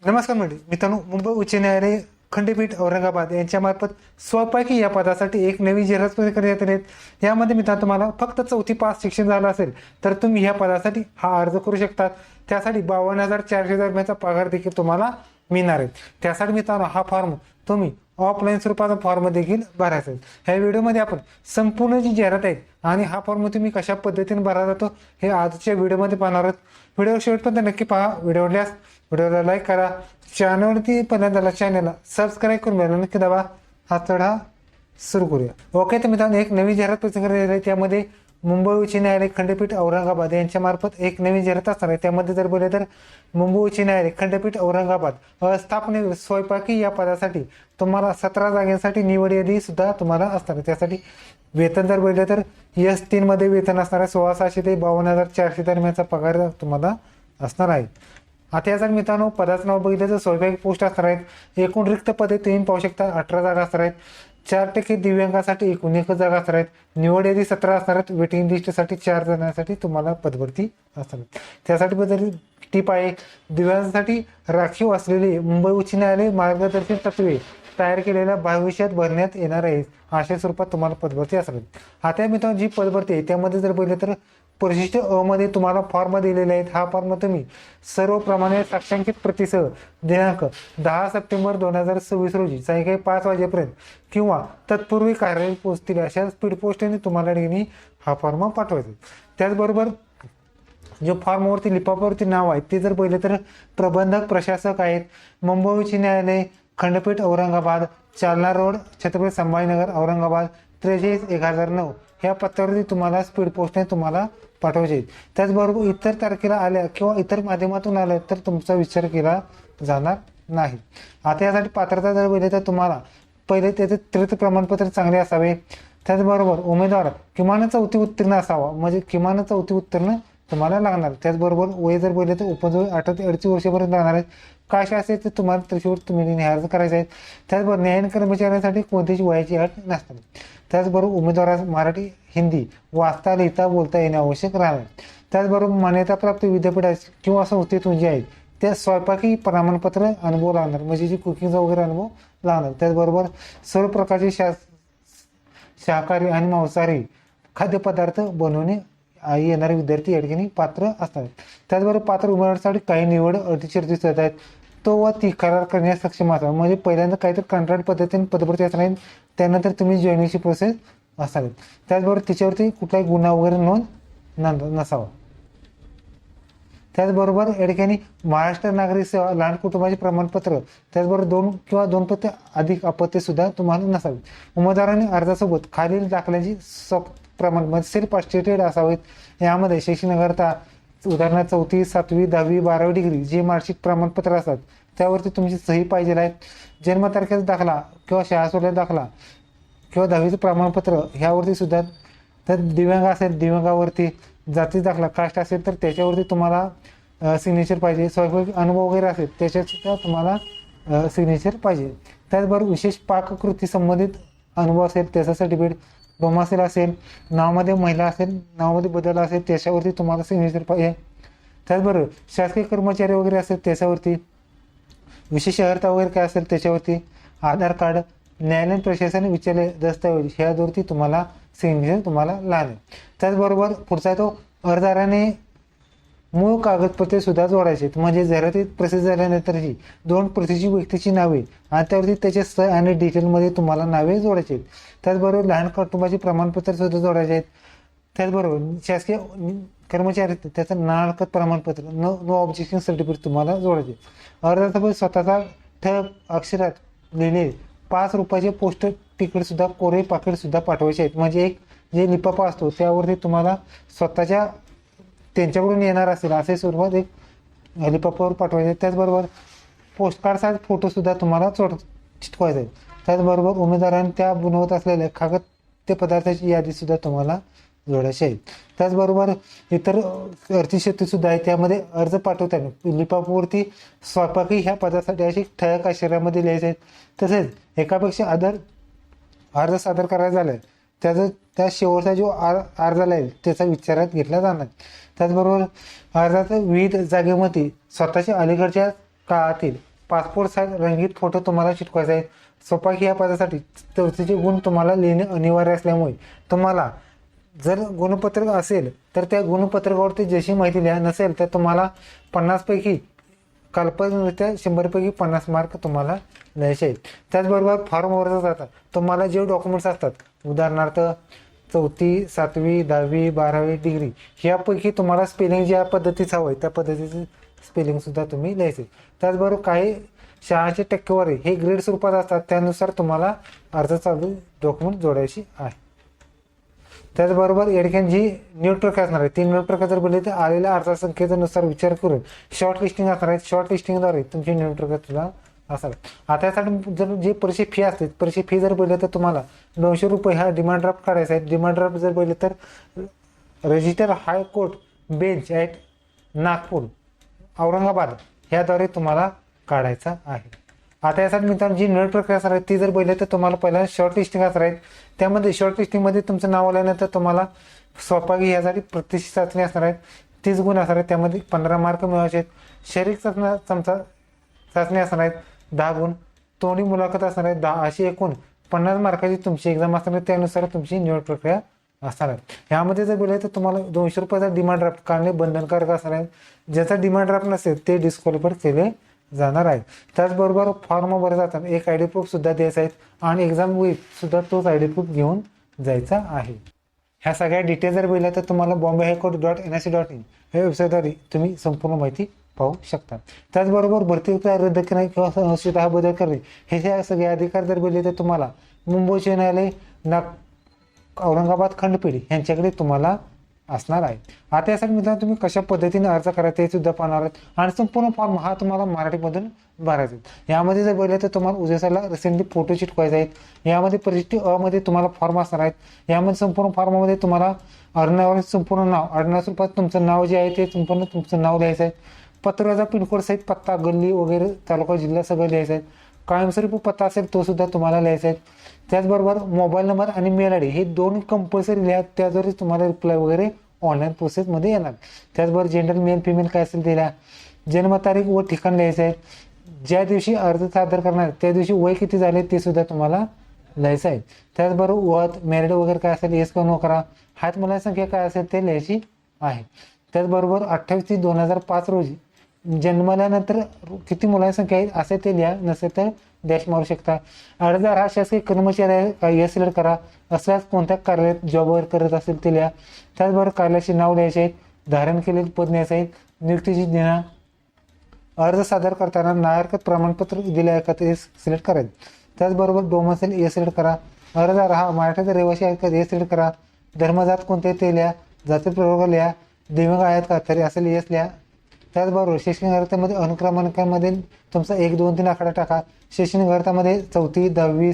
नमस्कार मित्रांनो, मुंबई उच्च न्यायालय खंडपीठ औरंगाबाद यांच्यामार्फत स्वयंपाकी या पदासाठी एक नवी जाहिरात करण्यात आली आहे. यामध्ये मित्रांनो तुम्हाला फक्त 4थी पास शिक्षण झालं असेल तर तुम्ही ह्या पदासाठी हा अर्ज करू शकतात. त्यासाठी 52,400 दरम्यानचा पगार देखील तुम्हाला मिळणार आहे. त्यासाठी मित्रांनो हा फॉर्म तुम्ही ऑफलाईन स्वरूपाचा फॉर्म देखील भरायचा आहे. ह्या व्हिडिओमध्ये आपण संपूर्ण जी जाहिरात आहे आणि हा फॉर्म तुम्ही कशा पद्धतीने भरा जातो हे आजच्या व्हिडिओमध्ये पाहणार आहोत. व्हिडिओ शेवटपर्यंत नक्की पहा. व्हिडिओ आवडल्यास व्हिडिओला लाईक करा. चॅनलवरती पहिल्यांदा चॅनलला सबस्क्राईब करून घ्या, नक्की दाबा. हा चढा सुरू करूया. ओके, तर मित्रांनो एक नवी जाहिरात प्रसिद्ध करण्यात आहे. त्यामध्ये मुंबई उच्च न्यायालय खंडपीठ औरंगाबाद यांच्यामार्फत एक नवी जाहिरात असणार आहे. त्यामध्ये जर बोलले तर मुंबई उच्च न्यायालय खंडपीठ औरंगाबाद अस्थापने स्वयंपाकी या पदासाठी तुम्हाला 17 जागांसाठी निवड यादी सुद्धा तुम्हाला असणार आहे. त्यासाठी वेतन जर बोलले तर S3 मध्ये वेतन असणार आहे. 16,600 ते 52,400 दरम्यानचा पगार तुम्हाला असणार आहे. आता यासाठी मित्रांनो पदाचं नाव बघितलं तर स्वयंपाकी पोस्ट असणार आहेत. एकूण रिक्त पदे तुम्ही पाहू शकता 18 जागा असणार आहेत. 4% दिव्यांगासाठी एकूण 1 जागा असणार आहेत. निवड यादी 17 असणार आहेत. वेटिंग लिस्टसाठी 4 जणांसाठी तुम्हाला पदभरती असणार आहे. त्यासाठी बदल टीप आहे, दिव्यांगासाठी राखीव असलेली मुंबई उच्च न्यायालय मार्गदर्शक तत्वे तयार केलेल्या भविष्यात भरण्यात येणार आहे अशा स्वरूपात तुम्हाला पदभरती असणार. आता मित्रांनो जी पदभरती आहे त्यामध्ये जर बघितलं तर परिशिष्ट अ मध्ये तुम्हाला फॉर्म दिलेले आहेत. हा फॉर्म तुम्ही सर्वप्रमाणे साक्षांकित प्रतीसह दिनांक 10 सप्टेंबर 2026 रोजी सायंकाळी 5 वाजेपर्यंत किंवा तत्पूर्वी कार्यालयात पोहोचतील अशा स्पीड पोस्टने तुम्हाला हा फॉर्म पाठवायचा. त्याचबरोबर जो फॉर्मवरती लिफाफ्यावरती नाव आहे ते जर पाहिलं तर प्रबंधक प्रशासक आहेत, मुंबई उच्च न्यायालय खंडपीठ औरंगाबाद, चालना रोड, छत्रपती संभाजीनगर, औरंगाबाद 43-1009 ह्या पत्त्यावरती तुम्हाला स्पीड पोस्टने तुम्हाला पाठवायचे. त्याचबरोबर इतर तारखेला आल्या किंवा इतर माध्यमातून आल्या तर तुमचा विचार केला जाणार नाही. आता यासाठी पात्रता जर पाहिली तर तुम्हाला पहिले त्याचे त्रित प्रमाणपत्र चांगले असावे. त्याचबरोबर उमेदवार किमान 4थी उत्तीर्ण असावा, म्हणजे किमान 4थी उत्तीर्ण तुम्हाला लागणार. त्याचबरोबर वय जर बोलले तर उपजवळ 18 ते 38 वर्षापर्यंत लागणार आहेत. काश असेल तर तुम्हाला त्रिशूळ तुम्ही अर्ज करायचा आहे. त्याचबरोबर न्यायिक कर्मचाऱ्यांसाठी कोणतीच वयाची अट नसते. त्याचबरोबर उमेदवारास मराठी हिंदी वाचता लिहिता बोलता येणे आवश्यक राहणार. त्याचबरोबर मान्यताप्राप्त विद्यापीठ किंवा संस्थेतून जे आहेत त्या स्वयंपाकी प्रमाणपत्र अनुभव लागणार, म्हणजे जी कुकिंगचा वगैरे अनुभव लागणार. त्याचबरोबर सर्व प्रकारचे शाकाहारी आणि मांसाहारी खाद्यपदार्थ बनवणे येणारे विद्यार्थी या ठिकाणी पात्र असतात. त्याचबरोबर पात्र उमेदवारासाठी काही निवड अटी शर्ती आहेत तो व ती करार करण्यास सक्षम असावा, म्हणजे पहिल्यांदा काहीतरी कॉन्ट्रॅक्ट पद्धतीने पदभरती असणार, त्यानंतर तुम्ही जॉईनिंगची प्रोसेस असावी. त्याचबरोबर तिच्यावरती कुठलाही गुन्हा वगैरे नोंद नसावा. त्याचबरोबर या ठिकाणी महाराष्ट्र नागरिक सेवा लहान कुटुंबाचे प्रमाणपत्र, त्याचबरोबर 2 किंवा 2 पत्ते अधिक आपत्ती सुद्धा तुम्हाला नसावी. उमेदवारांनी अर्जासोबत खालील दाखल्याची प्रमाण सेल्फ अटेस्टेड असावेत. यामध्ये शैक्षणिक अर्हता उदाहरणार्थ 4थी 7वी 10वी 12वी डिग्री जे मार्कशीट प्रमाणपत्र असतात त्यावरती तुमची सही पाहिजे आहे. जन्मतारखेचा दाखला किंवा शाळा सोडल्याचा दाखला किंवा 10वीचं प्रमाणपत्र ह्यावरती सुद्धा. तर दिव्यांग असेल दिव्यांगावरती जाती दाखला, कास्ट असेल तर त्याच्यावरती तुम्हाला सिग्नेचर पाहिजे. स्वयंपाक अनुभव वगैरे असेल त्याच्यात सुद्धा तुम्हाला सिग्नेचर पाहिजे. त्याचबरोबर विशेष पाककृती संबंधित अनुभव असेल त्याचा सर्टिफिकेट, डोमासेल असेल, नावामध्ये महिला असेल, नावामध्ये बदल असेल त्याच्यावरती तुम्हाला सिग्नेचर पाहिजे. त्याचबरोबर शासकीय कर्मचारी वगैरे असेल त्याच्यावरती, विशेष अर्हता वगैरे काय असेल त्याच्यावरती, आधार कार्ड, न्यायालयीन प्रशासन विचारले दस्तऐवज ह्यावरती तुम्हाला सिग्नेचर तुम्हाला लागेल. त्याचबरोबर पुढचा तो अर्जदाराने मूळ कागदपत्रे सुद्धा जोडायचे, म्हणजे जाहिरातीत प्रसिद्ध झाल्यानंतरही 2 प्रतीची व्यक्तीची नावे आणि त्यावरती त्याचे सह आणि डिटेलमध्ये तुम्हाला नावे जोडायचे. त्याचबरोबर लहान कुटुंबाचे प्रमाणपत्र सुद्धा जोडायचे आहेत. त्याचबरोबर शासकीय कर्मचारी त्याचं नामांकन प्रमाणपत्र नो ऑब्जेक्शन सर्टिफिकेट तुम्हाला जोडायचे. अर्जासोबत स्वतःचा ठळक अक्षरात लिहिले 5 रुपयाचे पोस्टर तिकीट सुद्धा कोरे पाकिट सुद्धा पाठवायचे आहेत, म्हणजे एक जे लिफाफा असतो त्यावरती तुम्हाला स्वतःच्या त्यांच्याकडून येणार असेल असे स्वरूपात एक लिफाफ्यावर पाठवायचे. त्याचबरोबर पोस्टकार्ड साईज फोटोसुद्धा तुम्हाला चिटकवायचा आहे. त्याचबरोबर उमेदवारांनी त्या बनवत असलेल्या खाद्य पदार्थाची यादीसुद्धा तुम्हाला जोडायची आहे. त्याचबरोबर इतर अर्थशक्तीसुद्धा आहे. त्यामध्ये अर्ज पाठवताना लिफाफ्यावरती स्वयंपाकी ह्या पदासाठी अशी ठळक अक्षरामध्ये लिहायचे आहेत. तसेच एकापेक्षा अर्ज सादर करायचा झाला त्या शेवटचा जो अर्ज आहे त्याचा विचारात घेतला जाणार. त्याचबरोबर अर्जाच्या विविध जागेमध्ये स्वतःच्या अलीकडच्या काळातील पासपोर्ट साईज रंगीत फोटो तुम्हाला चिटकवायचा आहे. स्वयंपाकी या पदासाठी 34 गुण तुम्हाला लिहिणे अनिवार्य असल्यामुळे तुम्हाला जर गुणपत्रक असेल तर त्या गुणपत्रकावरती जशी माहिती लिहा, नसेल तर तुम्हाला 50 पैकी काल्पनिकरित्या 100 पैकी 50 मार्क तुम्हाला लिहायचे आहेत. त्याचबरोबर फॉर्मवर जातात तुम्हाला जे डॉक्युमेंट्स असतात, उदाहरणार्थ 4वी 7वी 10वी 12वी डिग्री, यापैकी तुम्हाला स्पेलिंग ज्या पद्धतीचं हवं आहे त्या पद्धतीचं स्पेलिंगसुद्धा तुम्ही लिहायचे. त्याचबरोबर काही शाळांची टक्केवारी हे ग्रेड स्वरूपात असतात, त्यानुसार तुम्हाला अर्ज चालू डॉक्युमेंट जोडायची आहे. त्याचबरोबर या ठिकाणी जी निवड प्रक्रिया असणार आहे, ती निवड प्रक्रिया जर बोलली तर आलेल्या अर्जसंख्येनुसार विचार करून शॉर्ट लिस्टिंग असणार आहे. शॉर्ट लिस्टिंगद्वारे तुमची निवड प्रक्रिया तुला असणार. आता यासाठी जर जी परीक्षा फी असते, परीक्षा फी जर बोलली तर तुम्हाला 200 रुपये हा डिमांड ड्राफ्ट काढायचा आहे. डिमांड ड्राफ्ट जर बोलले तर register high court bench at Nagpur Aurangabad ह्याद्वारे तुम्हाला काढायचा आहे. आता यासाठी मित्रांनो जी निवड प्रक्रिया असणार आहे ती जर बोलले तर तुम्हाला पहिल्यांदा शॉर्ट लिस्टिंग असणार आहे. त्यामध्ये शॉर्ट लिस्टिंगमध्ये तुमचं नाव आल्यानंतर तुम्हाला स्वयंपाकी यासाठी प्रतिष्ठित चाचणी असणार आहेत. 30 गुण असणार आहेत, त्यामध्ये 15 मार्क मिळवायचे आहेत. शारीरिक चाचणी असणार आहेत 10 गुण, तोंडी मुलाखत असणार आहेत 10, अशी एकूण 50 मार्काची तुमची एक्झाम असणार आहे. त्यानुसार तुमची निवड प्रक्रिया असणार आहे. यामध्ये जर बोलले तर तुम्हाला 200 रुपयाचा डिमांड ड्राफ्ट काढणे बंधनकारक असणार आहे. ज्याचा डिमांड ड्राफ्ट नसेल ते डिस्क्वालिफाईड केले जाणार आहे. त्याचबरोबर फॉर्म भरत जाताना एक आय डी प्रूफ सुद्धा द्यायचा आहे आणि एक्झाम वेळी सुद्धा तोच आय डी प्रूफ घेऊन जायचा आहे. ह्या सगळ्या डिटेल्स जर बघितल्या तर तुम्हाला bombay.highcourt.nic.in या वेबसाईटद्वारे तुम्ही संपूर्ण माहिती पाहू शकता. त्याचबरोबर भरती रद्द करणे किंवा संशयित हा बदल करणे हे सगळे अधिकार जर बोलले तर तुम्हाला मुंबई उच्च न्यायालय औरंगाबाद खंडपीठ यांच्याकडे तुम्हाला असणार आहे. आता यासाठी मित्रांनो तुम्ही कशा पद्धतीने अर्ज करायचा ते सुद्धा पाहणार आहात आणि संपूर्ण फॉर्म हा तुम्हाला मराठीमधून भरायचा आहे. यामध्ये जर बोलले तर तुम्हाला उद्यासाला रिसेंटली फोटो चिटकवायचे आहेत. यामध्ये परिशिष्ट अ मध्ये तुम्हाला फॉर्म असणार आहेत. यामध्ये संपूर्ण फॉर्ममध्ये तुम्हाला अर्नावर संपूर्ण नाव, अर्नाव स्वरूपात तुमचं नाव जे आहे ते संपूर्ण तुमचं नाव लिहायचं आहे. पत्राचा पिनकोड सहित पत्ता, गल्ली वगैरे, तालुका, जिल्हा सगळं लिहायचं आहे. कायमस्वरूपी पत्ता असेल तो सुद्धा तुम्हाला लिहायचा आहे. त्याचबरोबर मोबाईल नंबर आणि मेल आय डी हे दोन कंपल्सरी लिहा, त्याद्वारे तुम्हाला रिप्लाय वगैरे ऑनलाईन प्रोसेसमध्ये येणार. त्याचबरोबर जेंडर मेल फिमेल काय असेल ते लिहा. जन्मतारीख व ठिकाण लिहायचं आहे. ज्या दिवशी अर्ज सादर करणार त्या दिवशी वय किती झाले ते सुद्धा तुम्हाला लिहायचं आहे. त्याचबरोबर वत, मॅरिड वगैरे काय असेल येस किंवा नो करा. हात मुलांची संख्या काय असेल ते लिहायची आहे. त्याचबरोबर 28/3/2005 रोजी जन्मल्यानंतर किती मुलांची संख्या आहे असे ते लिहा, नसेल तर डॅश मारू शकता. अर्जदार हा शासकीय कर्मचारी आहे हे सिलेक्ट करा. असल्यास कोणत्या कार्यालयात जॉब वगैरे करत असेल ते लिहा. त्याचबरोबर कार्यालयाचे नाव लिहायचे आहेत. धारण केलेले पद लिहायचे आहेत. नियुक्तीची दिनांक, अर्ज सादर करताना नागरिकत्व प्रमाणपत्र दिले आहे का ते सिलेक्ट करायचे. त्याचबरोबर डोमेसाईल हे सिलेक्ट करा. अर्जदार हा मराठीचा रहिवासी आहे का हे सिलेक्ट करा. धर्मजात कोणते ते लिहा. जाती प्रवर्ग लिहा. दिव्यांग आहेत का तरी असेल येस लिहा. त्याचबरोबर शैक्षणिक अर्हतेमध्ये अनुक्रमांकामध्ये तुमचा 1, 2, 3 आकडा टाका. शैक्षणिक अर्हतेमध्ये 4वी 10वी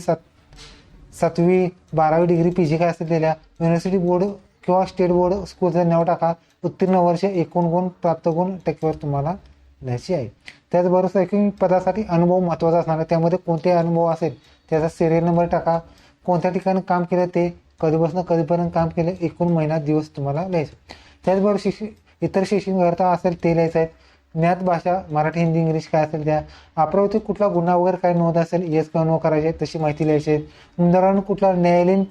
7वी 12वी डिग्री PG काय असेल ते लिहा. युनिव्हर्सिटी बोर्ड किंवा स्टेट बोर्ड स्कूलचं नाव टाका. उत्तीर्ण वर्ष, एकूण गुण, प्राप्त गुण टक्केवर तुम्हाला लिहायची आहे. त्याचबरोबर शैक्षणिक पदासाठी अनुभव महत्त्वाचा असणार आहे. त्यामध्ये कोणते अनुभव असेल त्याचा सिरियल नंबर टाका. कोणत्या ठिकाणी काम केलं ते, कधीपासून कधीपर्यंत काम केलं, एकूण महिना दिवस तुम्हाला लिहायचं. त्याचबरोबर इतर शैक्षणिक अर्थ असेल ते लिहायचं आहे. ज्ञात भाषा मराठी, हिंदी, इंग्लिश काय असेल त्या. अप्रवृत्ती कुठला गुन्हा वगैरे काय नोंद असेल येस किंवा नो करायचे तशी माहिती लिहायची आहे. उदाहरण कुठला न्यायालयीन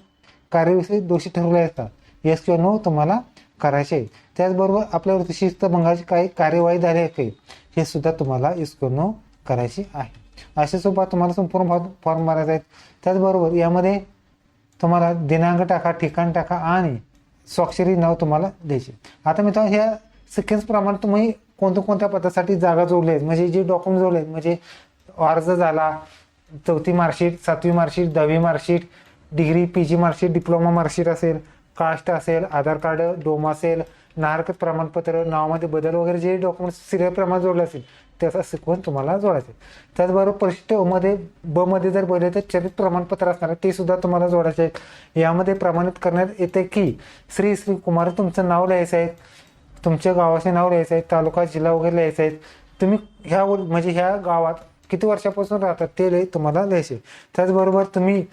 कार्यविषयी दोषी ठरवले असता येस किंवा नो तुम्हाला करायचे आहे. त्याचबरोबर आपल्यावरती शिस्त भंगाची काही कार्यवाही झाली आहे काही हे सुद्धा तुम्हाला येस किंवा नो करायची आहे. अशा स्वरूपात तुम्हाला संपूर्ण फॉर्म भरायचा आहे. त्याचबरोबर यामध्ये तुम्हाला दिनांक टाका, ठिकाण टाका आणि स्वाक्षरी नाव तुम्हाला द्यायचे. आता मित्रांनो ह्या सिक्वेन्स प्रमाणे तुम्ही कोणत्या पदासाठी जागा जोडल्या आहेत, म्हणजे जे डॉक्युमेंट जोडले आहेत, म्हणजे अर्ज झाला, 4वी मार्कशीट, 7वी मार्कशीट, 10वी marksheet, degree PG marksheet, diploma marksheet असेल, कास्ट असेल, आधार कार्ड, डोम असेल, नागरिकत्व प्रमाणपत्र, नावामध्ये बदल वगैरे जे डॉक्युमेंट सिरियल प्रमाणे जोडले असेल त्याचा सिक्वेन्स तुम्हाला जोडायचे. त्याचबरोबर परिशिष्ट ब मध्ये जर बोलले तर चरित्र प्रमाणपत्र असणार आहे ते सुद्धा तुम्हाला जोडायचे आहे. यामध्ये प्रमाणित करण्यात येते की श्री कुमार तुमचं नाव लिहायचं आहे, तुमच्या गावाचे नाव लिहायचं आहे, तालुका, जिल्हा वगैरे लिहायचं आहे. तुम्ही ह्या गावात किती वर्षापासून राहतात ते तुम्हाला लिहायचे. त्याचबरोबर तुम्ही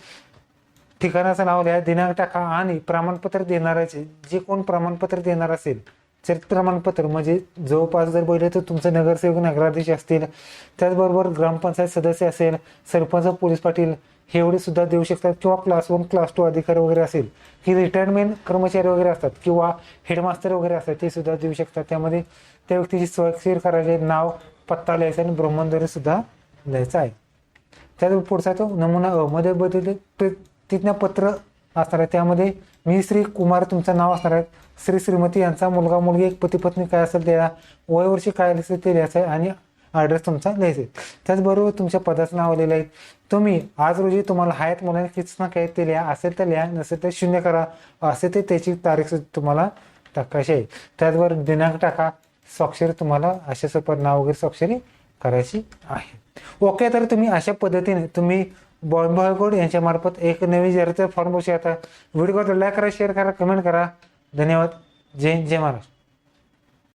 ठिकाणाचं नाव लिहा, दिनांक टाका आणि प्रमाणपत्र देणाऱ्याचे जे कोण प्रमाणपत्र देणार असेल चरित्र प्रमाणपत्र म्हणजे जवळपास जर बघितलं तर तुमचं नगरसेवक नगराध्यक्ष असतील, त्याचबरोबर ग्रामपंचायत सदस्य असेल, सरपंच, पोलीस पाटील हे एवढे सुद्धा देऊ शकतात, किंवा क्लास 1 क्लास 2 अधिकारी वगैरे असेल, की रिटायरमेंट कर्मचारी वगैरे असतात किंवा हेडमास्तर वगैरे असतात ते सुद्धा देऊ शकतात. त्यामध्ये त्या व्यक्तीची स्वाक्षरी करायचे, नाव पत्ता लिहायचा आणि ब्रह्मंद्वारे सुद्धा लिहायचं आहे. त्यात पुढचा तो नमुना मध्ये बदल प्रतिज्ञापत्र असणार आहे. त्यामध्ये मी श्री कुमार तुमचं नाव असणार आहे, श्री श्रीमती यांचा मुलगा मुलगी एक पती पत्नी काय असेल त्या वयवर्षी काय असेल ते लिहायचं आहे आणि ॲड्रेस तुमचा लिहायचा आहे. त्याचबरोबर तुमच्या पदाचं नाव लिहिलं आहे. तुम्ही आज रोजी तुम्हाला हयात मुलांना किती ना काय ते लिहा, असेल तर लिहा, नसेल तर 0 करा, असेल तर त्याची तारीख तुम्हाला टाकायची आहे. त्याचबरोबर दिनांक टाका, स्वाक्षरी तुम्हाला अशा सोपं नाव वगैरे स्वाक्षरी करायची आहे. ओके, तर तुम्ही अशा पद्धतीने तुम्ही बॉम्बे हायकोर्ट यांच्या मार्फत एक नवीन जाहिरातीचा फॉर्म बसू. आता व्हिडिओ लाईक करा, शेअर करा, कमेंट करा. धन्यवाद. जय हिंद, जय महाराष्ट्र.